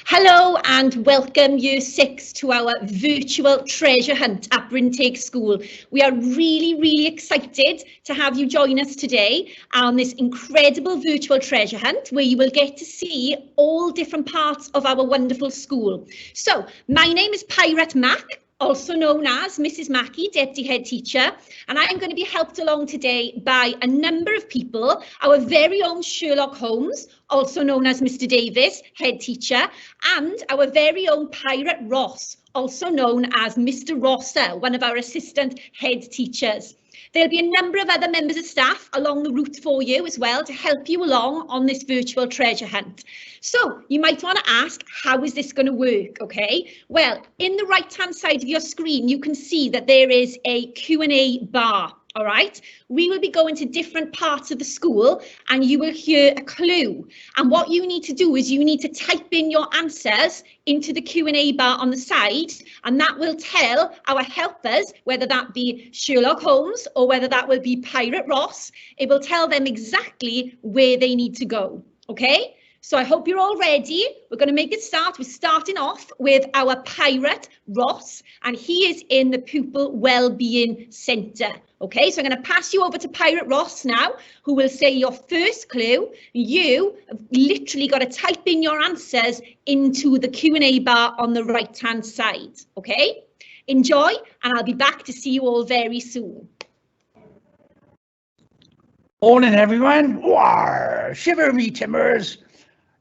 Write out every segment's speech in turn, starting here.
Hello and welcome Year 6 to our virtual treasure hunt at Brynteg School. We are really excited to have you join us today on this incredible virtual treasure hunt where you will get to see all different parts of our wonderful school. So, my name is Pirate Mac, also known as Mrs. Mackey, Deputy Head Teacher, and I am going to be helped along today by a number of people, our very own Sherlock Holmes, also known as Mr. Davis, Head Teacher, and our very own Pirate Ross, also known as Mr. Rosser, one of our Assistant Head Teachers. There'll be a number of other members of staff along the route for you as well to help you along on this virtual treasure hunt. So you might want to ask, how is this going to work? Okay, well, in the right hand side of your screen, you can see that there is a Q&A bar. All right, we will be going to different parts of the school and you will hear a clue. And what you need to do is you need to type in your answers into the Q&A bar on the side, and that will tell our helpers, whether that be Sherlock Holmes or whether that will be Pirate Ross, it will tell them exactly where they need to go. Okay? So I hope you're all ready. We're going to make it start. We're starting off with our Pirate Ross, and he is in the Pupil Wellbeing Centre. Okay, so I'm going to pass you over to Pirate Ross now, who will say your first clue. You have literally got to type in your answers into the Q&A bar on the right-hand side. Okay, enjoy, and I'll be back to see you all very soon. Morning, everyone. War, shiver me timbers.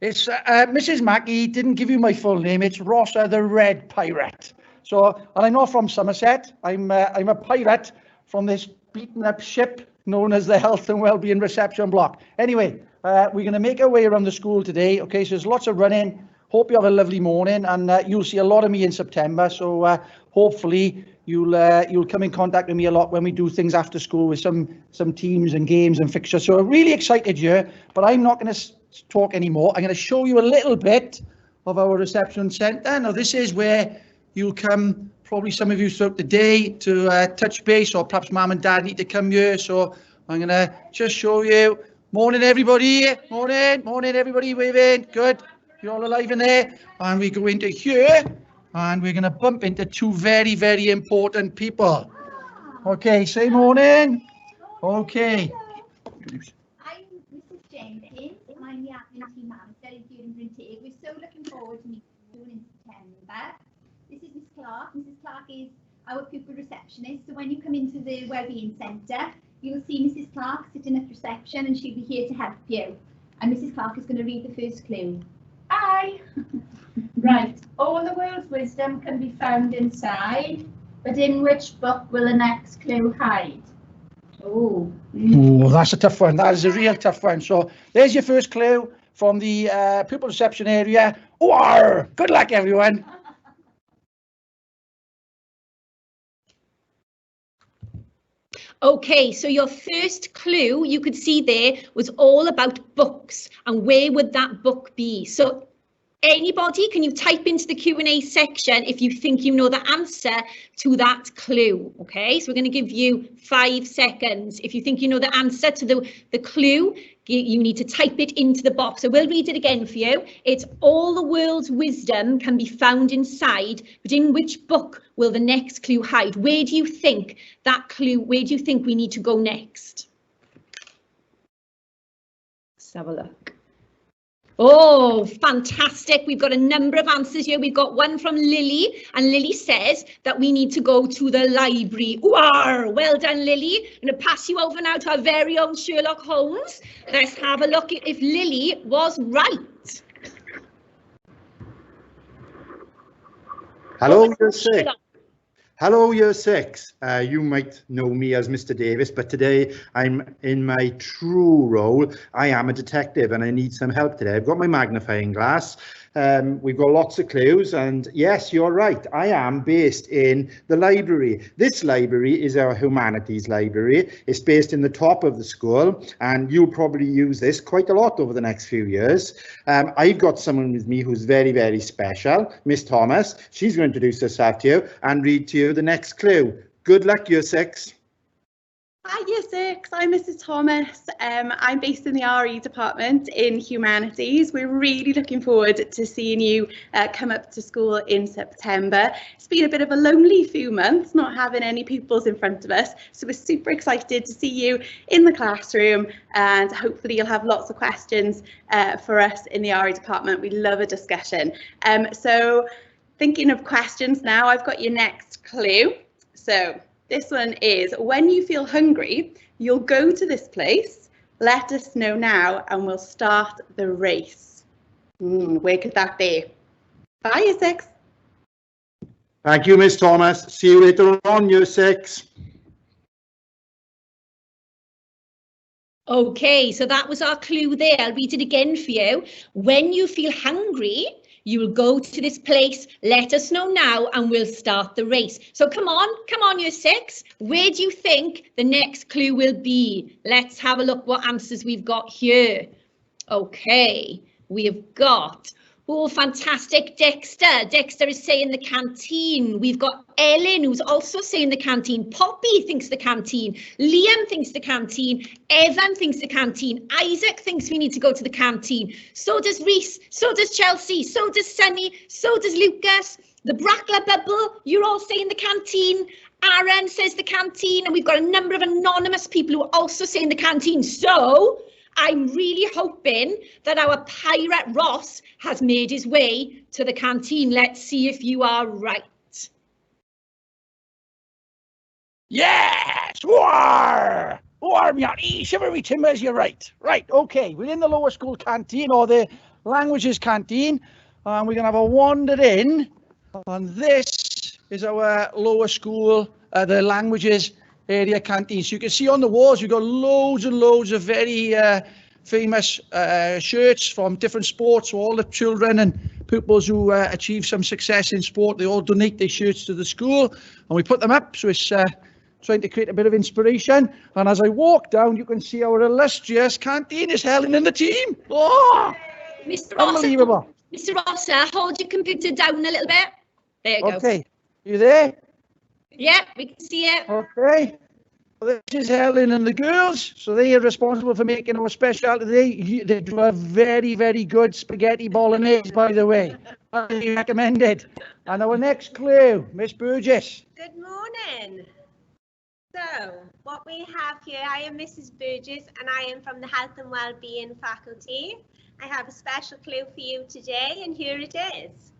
It's Mrs. Mackey didn't give you my full name. It's Rosser the Red Pirate. So, and I'm not from Somerset. I'm a pirate from this beaten up ship known as the Health and Wellbeing Reception Block. Anyway, we're going to make our way around the school today. Okay, so there's lots of running. Hope you have a lovely morning, and you'll see a lot of me in September. So hopefully you'll come in contact with me a lot when we do things after school with some teams and games and fixtures. So really excited here, but I'm not going to talk anymore. I'm going to show you a little bit of our reception centre. Now this is where you'll come, probably some of you throughout the day, to touch base, or perhaps mum and dad need to come here. So I'm going to just show you. Morning everybody, morning everybody, waving, good, you're all alive in there. And we go into here and we're going to bump into two very important people. Okay, say morning. Okay. I'm the admin team manager here in Brynteg. We're so looking forward to meeting you in September. This is Miss Clark. Mrs. Clark is our pupil receptionist. So when you come into the Wellbeing Centre, you'll see Mrs. Clark sitting at reception and she'll be here to help you. And Mrs. Clark is going to read the first clue. Aye. Right. All the world's wisdom can be found inside, but in which book will the next clue hide? Oh, that's a tough one. That is a real tough one. So there's your first clue from the pupil reception area. War! Good luck, everyone. Okay, so your first clue you could see there was all about books, and where would that book be? So anybody, can you type into the Q&A section if you think you know the answer to that clue? Okay, so we're going to give you 5 seconds. If you think you know the answer to the clue, you need to type it into the box. I will read it again for you. It's all the world's wisdom can be found inside, but in which book will the next clue hide? Where do you think that clue, where do you think we need to go next? Let's have a look. Oh, fantastic. We've got a number of answers here. We've got one from Lily, and Lily says that we need to go to the library. Wow, well done, Lily. I'm going to pass you over now to our very own Sherlock Holmes. Let's have a look at if Lily was right. Hello, Year 6. Hello, Year 6. You might know me as Mr. Davis, but today I'm in my true role. I am a detective and I need some help today. I've got my magnifying glass. We've got lots of clues, and yes, you're right. I am based in the library. This library is our humanities library. It's based in the top of the school, and you'll probably use this quite a lot over the next few years. I've got someone with me who's very special, Miss Thomas. She's going to introduce herself to you and read to you the next clue. Good luck, Year 6. Hi Year 6, I'm Mrs Thomas. I'm based in the RE department in Humanities. We're really looking forward to seeing you come up to school in September. It's been a bit of a lonely few months not having any pupils in front of us, so we're super excited to see you in the classroom, and hopefully you'll have lots of questions for us in the RE department. We love a discussion. So thinking of questions now, I've got your next clue. So this one is, when you feel hungry, you'll go to this place, let us know now, and we'll start the race. Where could that be? Bye, Year 6. Thank you, Miss Thomas. See you later on, Year 6. Okay, so that was our clue there. I'll read it again for you. When you feel hungry, you will go to this place, let us know now, and we'll start the race. So come on, Year 6. Where do you think the next clue will be? Let's have a look what answers we've got here. Okay, we've got, oh, fantastic, Dexter. Dexter is saying the canteen. We've got Ellen, who's also saying the canteen. Poppy thinks the canteen. Liam thinks the canteen. Evan thinks the canteen. Isaac thinks we need to go to the canteen. So does Reese. So does Chelsea. So does Sunny. So does Lucas. The Brackler Bubble, you're all saying the canteen. Aaron says the canteen. And we've got a number of anonymous people who are also saying the canteen. So I'm really hoping that our pirate Ross has made his way to the canteen. Let's see if you are right. Yes! War! War, me shivery timbers, you're right. Right, okay, we're in the lower school canteen, or the languages canteen, and we're going to have a wander in, and this is our lower school, the languages area canteen. So you can see on the walls, we've got loads and loads of very famous shirts from different sports. So all the children and pupils who achieve some success in sport, they all donate their shirts to the school, and we put them up. So it's trying to create a bit of inspiration. And as I walk down, you can see our illustrious canteen is Helen and the team. Oh, Mr. unbelievable. Mr. Rosser, hold your computer down a little bit. There you go. Okay, you there? Yeah, we can see it. Okay. Well, this is Helen and the girls. So they are responsible for making our specialty. They do a very, very good spaghetti bolognese, by the way. Highly recommended. And our next clue, Miss Burgess. Good morning. So, what we have here, I am Mrs. Burgess and I am from the Health and Wellbeing faculty. I have a special clue for you today, and here it is.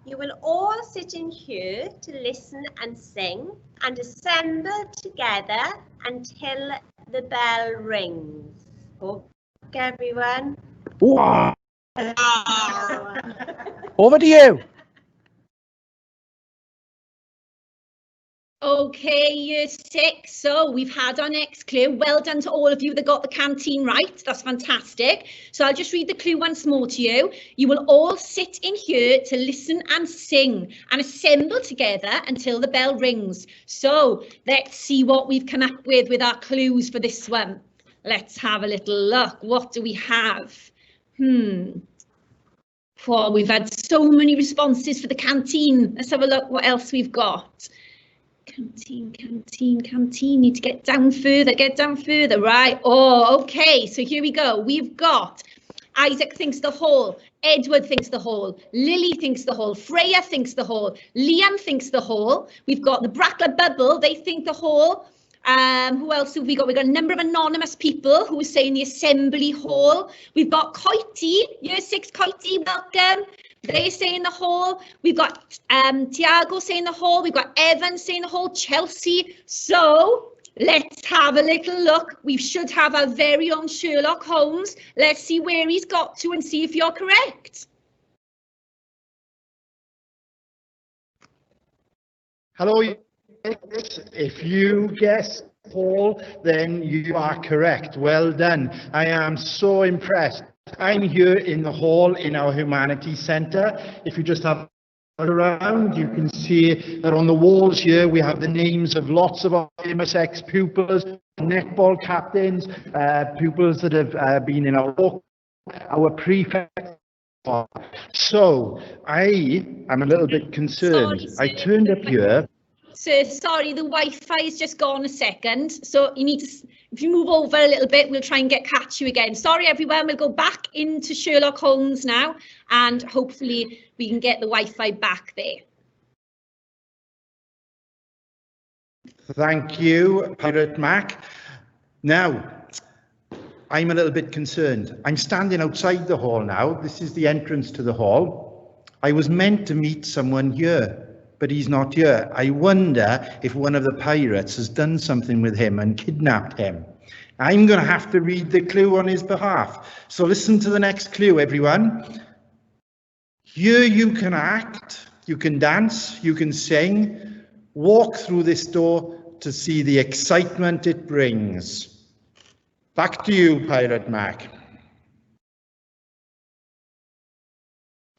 You will all sit in here to listen and sing and assemble together until the bell rings. Okay, everyone. Wow. Over to you. Okay, Year 6. So we've had our next clue. Well done to all of you that got the canteen right. That's fantastic. So I'll just read the clue once more to you. You will all sit in here to listen and sing and assemble together until the bell rings. So let's see what we've come up with our clues for this one. Let's have a little look. What do we have? Oh, we've had so many responses for the canteen. Let's have a look what else we've got. Canteen, need to get down further, right? Oh, okay, so here we go. We've got Isaac thinks the hall, Edward thinks the hall, Lily thinks the hall, Freya thinks the hall, Liam thinks the hall. We've got the Brackler Bubble, they think the hall. Who else have we got? We've got a number of anonymous people who are saying the assembly hall. We've got Coity, Year 6 Coity, welcome. They say in the hall. We've got Tiago saying the hall. We've got Evan saying the hall. Chelsea. So let's have a little look. We should have our very own Sherlock Holmes. Let's see where he's got to and see if you're correct. Hello. If you guess Paul, then you are correct. Well done. I am so impressed. I'm here in the hall in our Humanities Centre. If you just have a look around, you can see that on the walls here we have the names of lots of our famous ex-pupils, netball captains, pupils that have been in our prefects. So I am a little bit concerned. I turned up here Sir, sorry, the Wi-Fi has just gone a second. So you need to, if you move over a little bit, we'll try and catch you again. Sorry, everyone. We'll go back into Sherlock Holmes now, and hopefully we can get the Wi-Fi back there. Thank you, Pirate Mac. Now, I'm a little bit concerned. I'm standing outside the hall now. This is the entrance to the hall. I was meant to meet someone here, but he's not here. I wonder if one of the pirates has done something with him and kidnapped him. I'm going to have to read the clue on his behalf. So listen to the next clue, everyone. Here you can act, you can dance, you can sing. Walk through this door to see the excitement it brings. Back to you, Pirate Mac.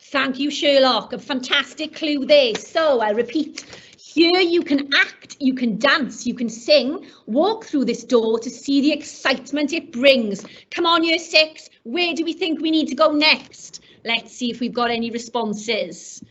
Thank you, Sherlock. A fantastic clue there. So I repeat, here you can act, you can dance, you can sing. Walk through this door to see the excitement it brings. Come on, Year 6, where do we think we need to go next? Let's see if we've got any responses.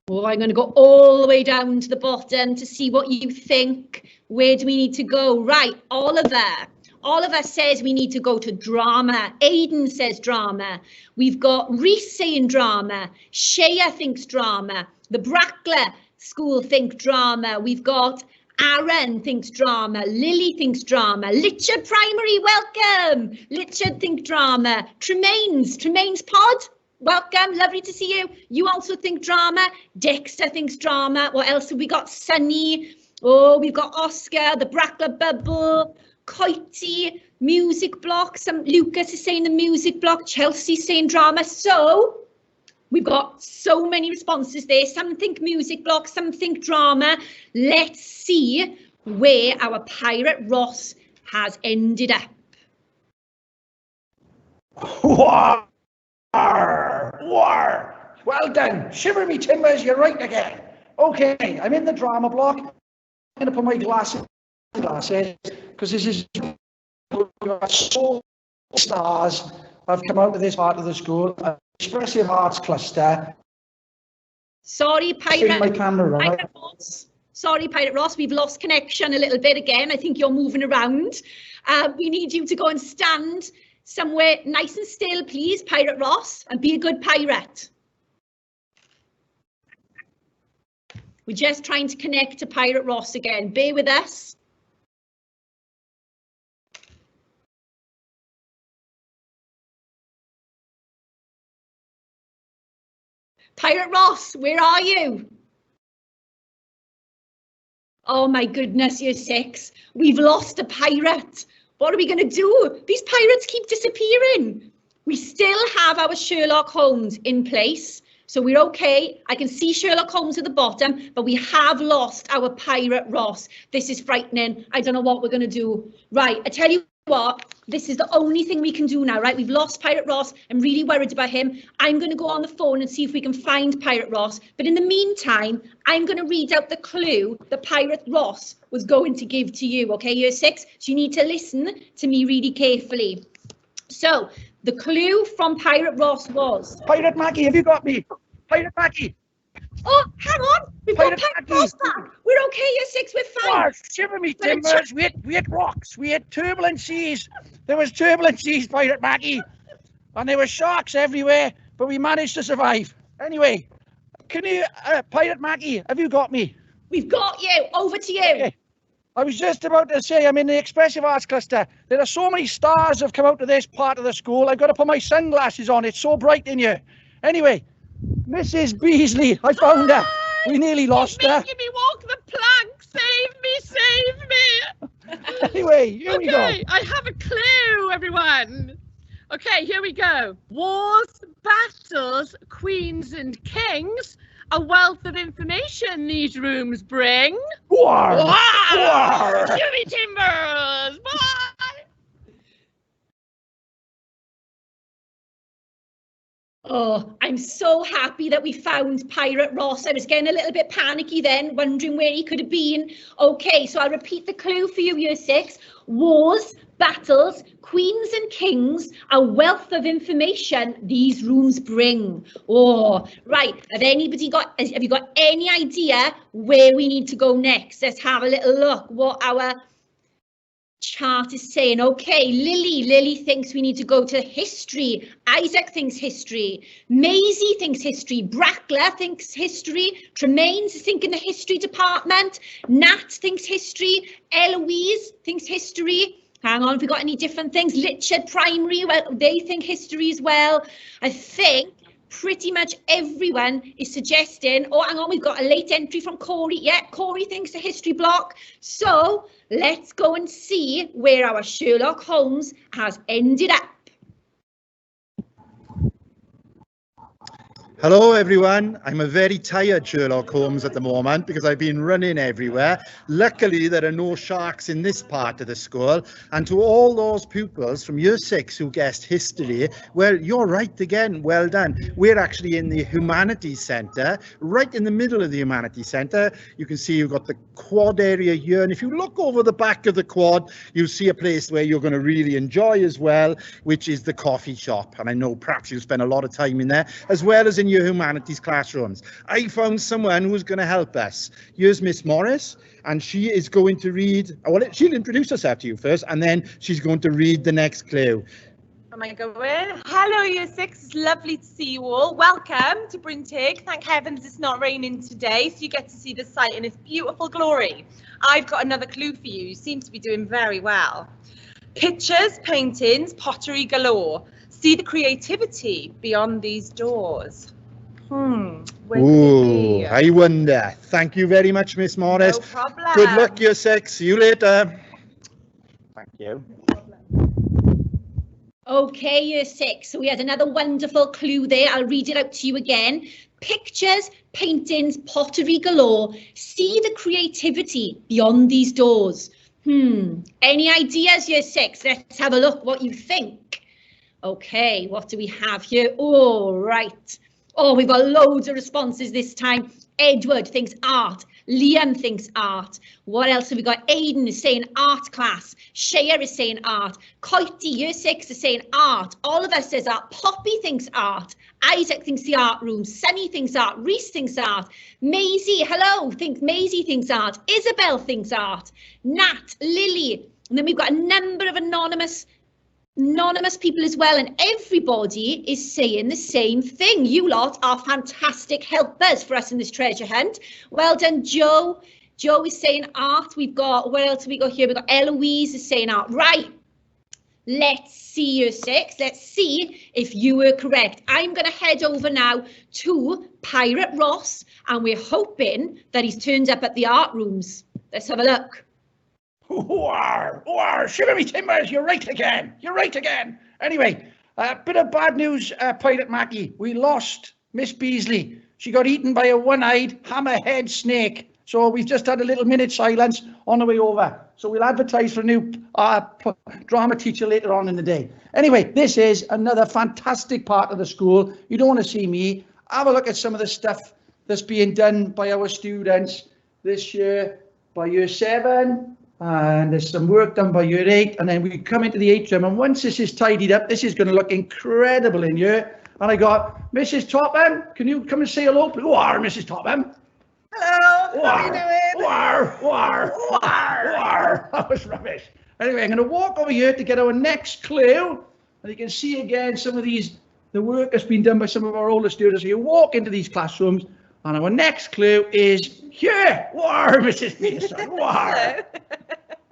Oh, I'm going to go all the way down to the bottom to see what you think. Where do we need to go? Right, Oliver. Oliver says we need to go to drama. Aidan says drama. We've got Reese saying drama. Shea thinks drama. The Brackler school think drama. We've got Aaron thinks drama. Lily thinks drama. Litchard Primary, welcome. Litchard think drama. Tremaine's pod. Welcome, lovely to see you. You also think drama. Dexter thinks drama. What else have we got? Sunny. Oh, we've got Oscar, the Brackler bubble, Coity, music block. Some Lucas is saying the music block. Chelsea's saying drama. So we've got so many responses there. Some think music block, some think drama. Let's see where our Pirate Ross has ended up. War! Well done. Shiver me timbers, you're right again. Okay, I'm in the drama block. I'm going to put my glasses, because this is so stars have come out of this part of the school. Expressive Arts Cluster. Sorry, Pirate. My camera, right? Sorry, Pirate Ross, we've lost connection a little bit again. I think you're moving around. We need you to go and stand somewhere nice and still, please, Pirate Ross, and be a good pirate. We're just trying to connect to Pirate Ross again. Bear with us. Pirate Ross, where are you? Oh my goodness, Year 6. We've lost a pirate. What are we going to do? These pirates keep disappearing. We still have our Sherlock Holmes in place, so we're okay. I can see Sherlock Holmes at the bottom, but we have lost our Pirate Ross. This is frightening. I don't know what we're going to do. Right, I tell you what, this is the only thing we can do now, right? We've lost Pirate Ross. I'm really worried about him. I'm going to go on the phone and see if we can find Pirate Ross. But in the meantime, I'm going to read out the clue that Pirate Ross was going to give to you, okay, Year 6? So you need to listen to me really carefully. So the clue from Pirate Ross was... Pirate Maggie, have you got me? Pirate Maggie. Oh, hang on. We've got Pirate Ross back. We're okay, Year 6. We're fine. Oh, shiver me timbers. We had rocks. We had turbulent seas. There was turbulent seas, Pirate Maggie. And there were sharks everywhere, but we managed to survive. Anyway, can you, Pirate Maggie, have you got me? We've got you. Over to you. Okay. I was just about to say, I'm in the Expressive Arts Cluster. There are so many stars have come out of this part of the school. I've got to put my sunglasses on. It's so bright in here. Anyway, Mrs. Beasley, I found her. We nearly lost her. Making me walk the plank. Save me. Anyway, here we go. Okay, I have a clue, everyone. Okay, here we go. Wars, battles, queens and kings. A wealth of information these rooms bring. War! Wow! Jimmy Timbers! Bye! Oh, I'm so happy that we found Pirate Ross. I was getting a little bit panicky then, wondering where he could have been. Okay, so I'll repeat the clue for you, Year 6. Wars, battles, queens and kings, a wealth of information these rooms bring. Oh, right. Have you got any idea where we need to go next? Let's have a little look what our chart is saying. Okay, Lily thinks we need to go to history. Isaac thinks history. Maisie thinks history. Brackler thinks history. Tremaine's thinking the history department. Nat thinks history. Eloise thinks history. Hang on, have we got any different things? Litchard Primary, well, they think history as well. I think pretty much everyone is suggesting, oh, hang on, we've got a late entry from Corey. Yeah, Corey thinks the history block. So let's go and see where our Sherlock Holmes has ended up. Hello everyone, I'm a very tired Sherlock Holmes at the moment because I've been running everywhere. Luckily there are no sharks in this part of the school, and to all those pupils from year 6 who guessed history, well, you're right again, well done. We're actually in the Humanities Centre, right in the middle of the Humanities Centre. You can see you've got the quad area here, and if you look over the back of the quad, you'll see a place where you're going to really enjoy as well, which is the coffee shop. And I know perhaps you'll spend a lot of time in there, as well as in your humanities classrooms. I found someone who's going to help us. Here's Miss Morris, and she is going to read, well, she'll introduce herself to you first, and then she's going to read the next clue. Am I going? Hello, Year 6. It's lovely to see you all. Welcome to Brynteg. Thank heavens it's not raining today, so you get to see the site in its beautiful glory. I've got another clue for you. You seem to be doing very well. Pictures, paintings, pottery galore. See the creativity beyond these doors. Where could it be? I wonder. Thank you very much, Miss Morris. No problem. Good luck, Year 6. See you later. Thank you. Okay, Year 6. So we had another wonderful clue there. I'll read it out to you again. Pictures, paintings, pottery galore. See the creativity beyond these doors. Any ideas, Year 6? Let's have a look what you think. Okay, what do we have here? Oh, right. Oh, we've got loads of responses this time. Edward thinks art. Liam thinks art. What else have we got? Aidan is saying art class. Shea is saying art. Coity, Year 6, is saying art. Oliver says art. Poppy thinks art. Isaac thinks the art room. Sunny thinks art. Reese thinks art. Maisie, hello, Maisie thinks art. Isabel thinks art. Nat, Lily. And then we've got a number of anonymous people as well, and everybody is saying the same thing. You lot are fantastic helpers for us in this treasure hunt. Well done, Joe. Joe is saying art. We've got, what else have we got here? We've got Eloise is saying art. Right, let's see, Year 6. Let's see if you were correct. I'm going to head over now to Pirate Ross, and we're hoping that he's turned up at the art rooms. Let's have a look. Shiver me timbers, you're right again. Anyway, bit of bad news, Pirate Mackie. We lost Miss Beasley. She got eaten by a one-eyed hammerhead snake. So we've just had a little minute silence on the way over. So we'll advertise for a new drama teacher later on in the day. Anyway, this is another fantastic part of the school. You don't want to see me. Have a look at some of the stuff that's being done by our students this year, by Year 7. And there's some work done by Year 8, and then we come into the atrium, and once this is tidied up, this is going to look incredible in here. And I got Mrs. Topham, can you come and say hello? Mrs. Topham. Hello, how are you doing? That was rubbish. Anyway, I'm going to walk over here to get our next clue, and you can see again some of the work that's been done by some of our older students. So you walk into these classrooms, and our next clue is here. Mrs. Peterson.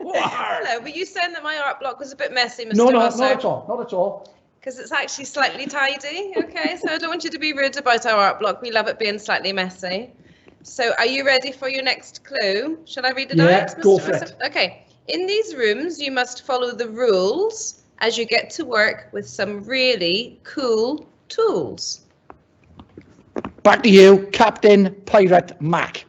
Hello, were you saying that my art block was a bit messy, Mr. No, Russell? not at all. Because it's actually slightly tidy. Okay, so I don't want you to be rude about our art block. We love it being slightly messy. So are you ready for your next clue? Shall I read it out? Yeah, Mr. go for Russell? it. Okay, in these rooms, you must follow the rules as you get to work with some really cool tools. Back to you, Captain Pirate Mac.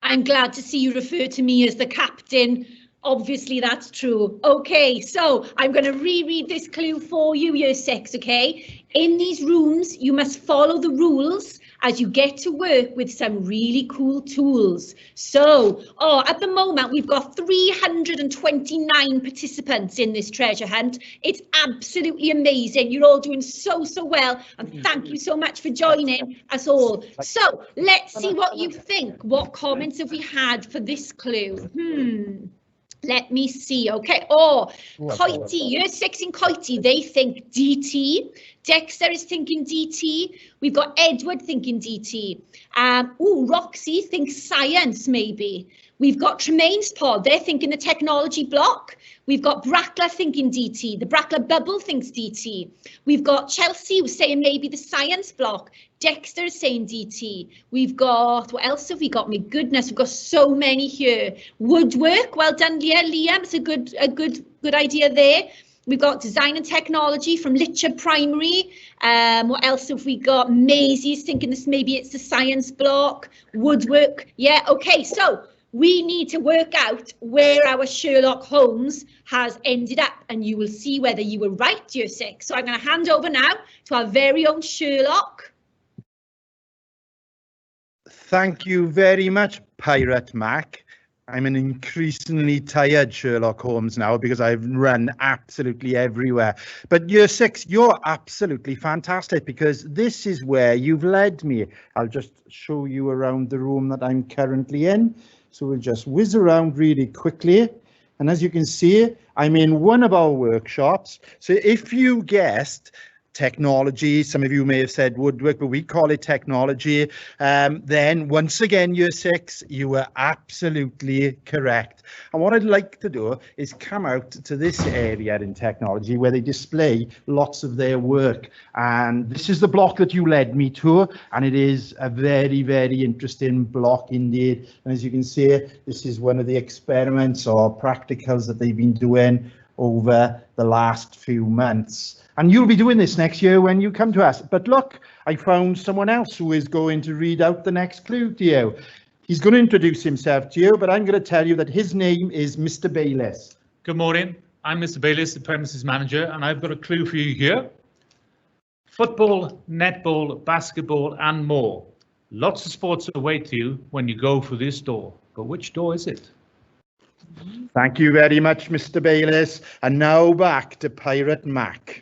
I'm glad to see you refer to me as the captain Obviously, that's true. Okay, so I'm going to reread this clue for you, Year 6, okay? In these rooms, you must follow the rules as you get to work with some really cool tools. So, at the moment, we've got 329 participants in this treasure hunt. It's absolutely amazing. You're all doing so well, and thank you so much for joining us all. So, let's see what you think. What comments have we had for this clue? Let me see. Okay. Coity, Year 6 in Coity, they think DT. Dexter is thinking DT. We've got Edward thinking DT. Roxy thinks science, maybe. We've got Tremaine's pod, they're thinking the technology block. We've got Brackler thinking DT. The Brackler bubble thinks DT. We've got Chelsea who's saying maybe the science block. Dexter is saying DT. We've got, what else have we got? My goodness, we've got so many here. Woodwork, well done, Liam. It's a good idea there. We've got design and technology from Litcher Primary. What else have we got? Maisie's thinking this, maybe it's the science block. Woodwork, yeah, okay, so we need to work out where our Sherlock Holmes has ended up, and you will see whether you were right, Year 6. So I'm going to hand over now to our very own Sherlock. Thank you very much, Pirate Mac. I'm an increasingly tired Sherlock Holmes now because I've run absolutely everywhere. But Year 6, you're absolutely fantastic because this is where you've led me. I'll just show you around the room that I'm currently in. So we'll just whiz around really quickly. And as you can see, I'm in one of our workshops. So if you guessed technology, some of you may have said woodwork, but we call it technology, then once again, Year 6, you were absolutely correct. And what I'd like to do is come out to this area in technology where they display lots of their work. And this is the block that you led me to, and it is a very, very interesting block indeed. And as you can see, this is one of the experiments or practicals that they've been doing over the last few months. And you'll be doing this next year when you come to us. But look, I found someone else who is going to read out the next clue to you. He's going to introduce himself to you, but I'm going to tell you that his name is Mr. Bayliss. Good morning. I'm Mr. Bayliss, the premises manager, and I've got a clue for you here. Football, netball, basketball, and more. Lots of sports await you when you go through this door. But which door is it? Thank you very much, Mr. Bayliss. And now back to Pirate Mac.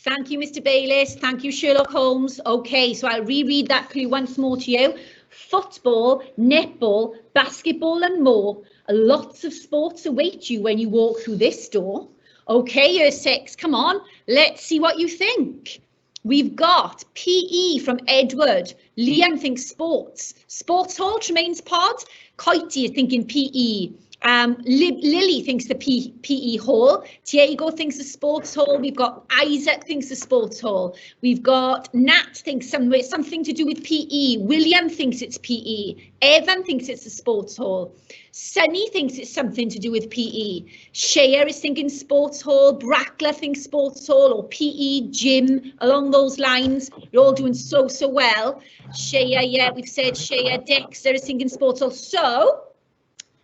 Thank you, Mr. Bayliss. Thank you, Sherlock Holmes. Okay, so I'll reread that clue once more to you. Football, netball, basketball and more. Lots of sports await you when you walk through this door. Okay, Year 6, come on, let's see what you think. We've got PE from Edward. Liam thinks sports. Sports hall, Tremaine's pod. Coity is thinking PE. Lily thinks the PE hall. Diego thinks the sports hall. We've got Isaac thinks the sports hall. We've got Nat thinks something to do with PE. William thinks it's PE. Evan thinks it's the sports hall. Sunny thinks it's something to do with PE. Shea is thinking sports hall. Brackler thinks sports hall or PE, gym, along those lines. You're all doing so well. Shea, yeah, we've said Shea. Dexter is thinking sports hall. So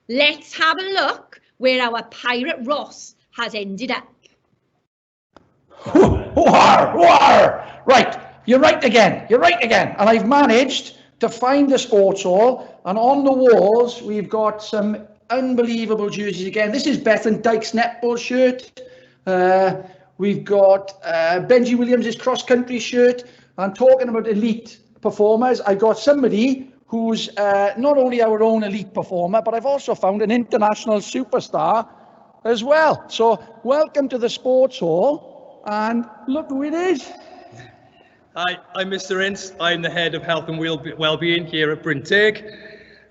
let's have a look where our Pirate Ross has ended up. Right, you're right again. And I've managed to find the sports hall, and on the walls we've got some unbelievable jerseys again. This is Bethan Dyke's netball shirt. We've got Benji Williams' cross-country shirt. And talking about elite performers, I got somebody who's not only our own elite performer, but I've also found an international superstar as well. So welcome to the sports hall, and look who it is. Hi, I'm Mr. Ince. I'm the head of health and wellbeing here at Brynteg.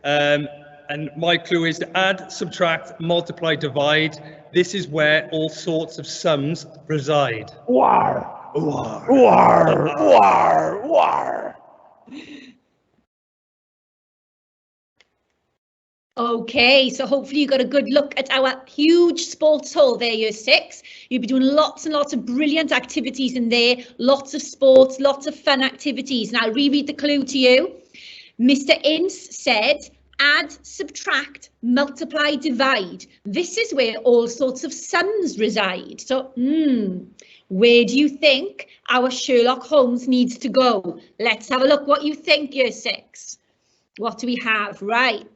And my clue is to add, subtract, multiply, divide. This is where all sorts of sums reside. War, war, war, war, war. Okay, so hopefully you got a good look at our huge sports hall there, Year 6. You'll be doing lots and lots of brilliant activities in there, lots of sports, lots of fun activities. And I'll reread the clue to you. Mr. Ince said, Add, subtract, multiply, divide. This is where all sorts of sums reside. So, where do you think our Sherlock Holmes needs to go? Let's have a look what you think, Year 6. What do we have? Right.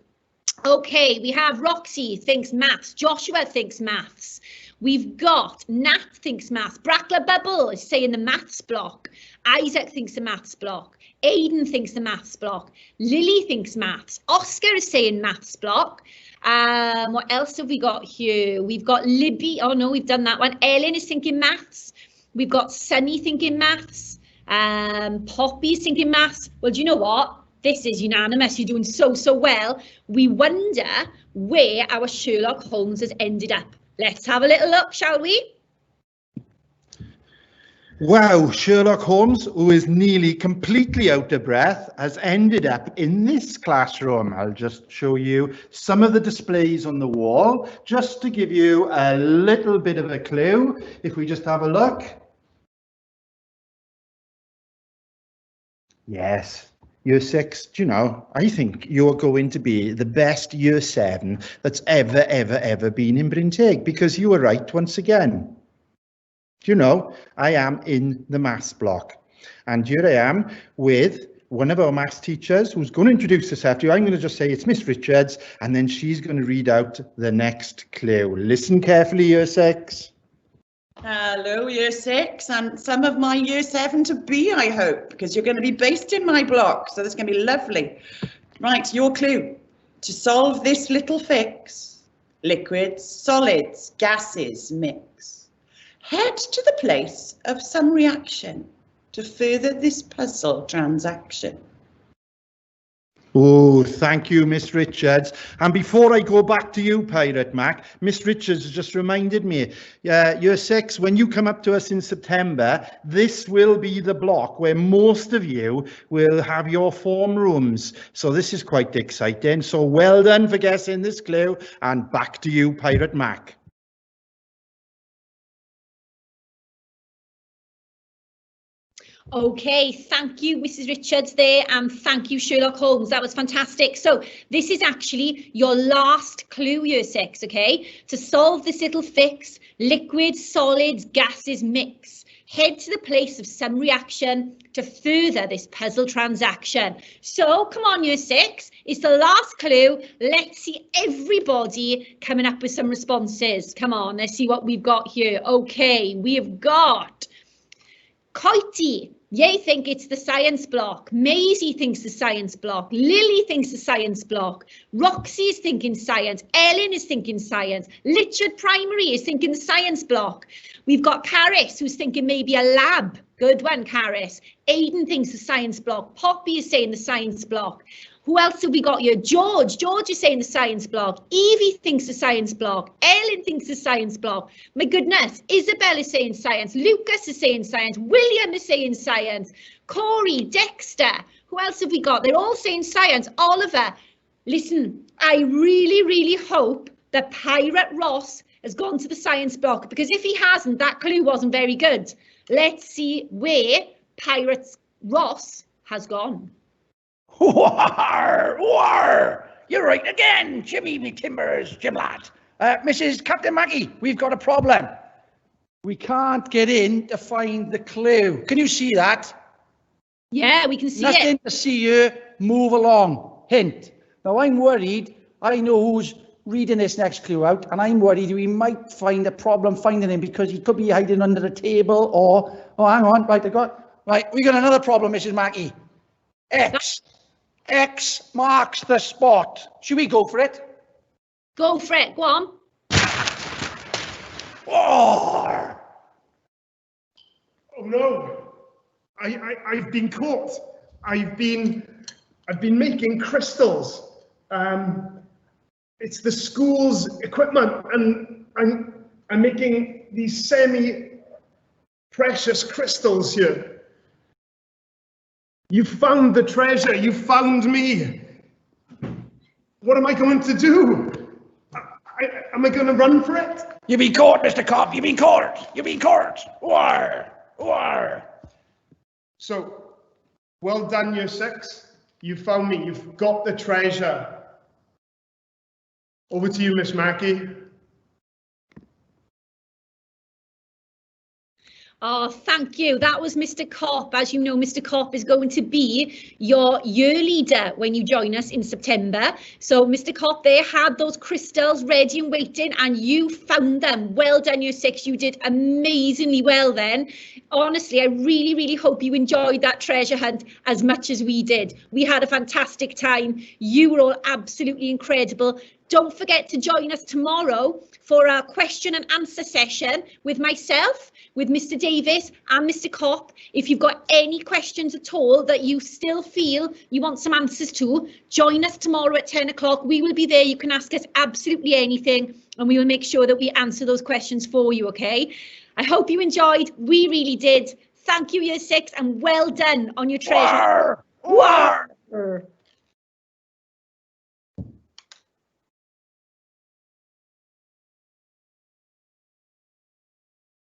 Okay, we have Roxy thinks maths. Joshua thinks maths. We've got Nat thinks maths. Brackler Bubble is saying the maths block. Isaac thinks the maths block. Aidan thinks the maths block. Lily thinks maths. Oscar is saying maths block. What else have we got here? We've got Libby. Oh no, we've done that one. Ellen is thinking maths. We've got Sunny thinking maths. Poppy is thinking maths. Well, do you know what? This is unanimous. You're doing so well. We wonder where our Sherlock Holmes has ended up. Let's have a little look, shall we? Wow, Sherlock Holmes, who is nearly completely out of breath, has ended up in this classroom. I'll just show you some of the displays on the wall, just to give you a little bit of a clue. If we just have a look. Yes. Year 6, do you know, I think you're going to be the best Year 7 that's ever been in Brynteg, because you were right once again. Do you know, I am in the maths block, and here I am with one of our maths teachers who's going to introduce herself to you. I'm going to just say it's Miss Richards, and then she's going to read out the next clue. Listen carefully, Year 6. Hello, Year 6, and some of my Year 7 to be, I hope, because you're going to be based in my block, so that's going to be lovely. Right, your clue. To solve this little fix, liquids, solids, gases mix. Head to the place of some reaction to further this puzzle transaction. Oh, thank you, Miss Richards. And before I go back to you, Pirate Mac, Miss Richards just reminded me, Year 6, when you come up to us in September, this will be the block where most of you will have your form rooms. So this is quite exciting. So well done for guessing this clue, and back to you, Pirate Mac. Okay, thank you, Mrs. Richards there, and thank you, Sherlock Holmes. That was fantastic. So this is actually your last clue, Year 6, okay? To solve this little fix, liquids, solids, gases mix. Head to the place of some reaction to further this puzzle transaction. So come on, Year 6, it's the last clue. Let's see everybody coming up with some responses. Come on, let's see what we've got here. Okay, we have got Coity. They think it's the science block. Maisie thinks the science block. Lily thinks the science block. Roxy is thinking science. Ellen is thinking science. Richard Primary is thinking the science block. We've got Caris, who's thinking maybe a lab. Good one, Caris. Aidan thinks the science block. Poppy is saying the science block. Who else have we got here? George. George is saying the science block. Evie thinks the science block. Ellen thinks the science block. My goodness. Isabel is saying science. Lucas is saying science. William is saying science. Corey, Dexter. Who else have we got? They're all saying science. Oliver. Listen, I really hope that Pirate Ross has gone to the science block, because if he hasn't, that clue wasn't very good. Let's see where Pirate Ross has gone. War! War! You're right again, Jimmy me timbers, Jim lad. Mrs. Captain Maggie, we've got a problem. We can't get in to find the clue. Can you see that? Yeah, we can see it. Nothing to see you. Move along. Hint. Now I'm worried. I know who's reading this next clue out, and I'm worried we might find a problem finding him, because he could be hiding under the table, or hang on, right, we got another problem, Mrs. Mackey. X marks the spot. Should we go for it? Go for it. Go on. Oh no! I've been caught. I've been making crystals. It's the school's equipment, and I'm making these semi-precious crystals here. You found the treasure. You found me. What am I going to do? Am I going to run for it? You've been caught, Mr. Cop. You've been caught. You've been caught. War. So, well done, Year 6. You found me. You've got the treasure. Over to you, Miss Mackey. Oh, thank you. That was Mr. Kopp. As you know, Mr. Kopp is going to be your year leader when you join us in September. So, Mr. Kopp, they had those crystals ready and waiting, and you found them. Well done, Year 6. You did amazingly well then. Honestly, I really, really hope you enjoyed that treasure hunt as much as we did. We had a fantastic time. You were all absolutely incredible. Don't forget to join us tomorrow for our question and answer session with myself, with Mr. Davis and Mr. Kopp. If you've got any questions at all that you still feel you want some answers to, join us tomorrow at 10 o'clock. We will be there. You can ask us absolutely anything and we will make sure that we answer those questions for you, okay? I hope you enjoyed. We really did. Thank you, Year 6, and well done on your treasure. War! War!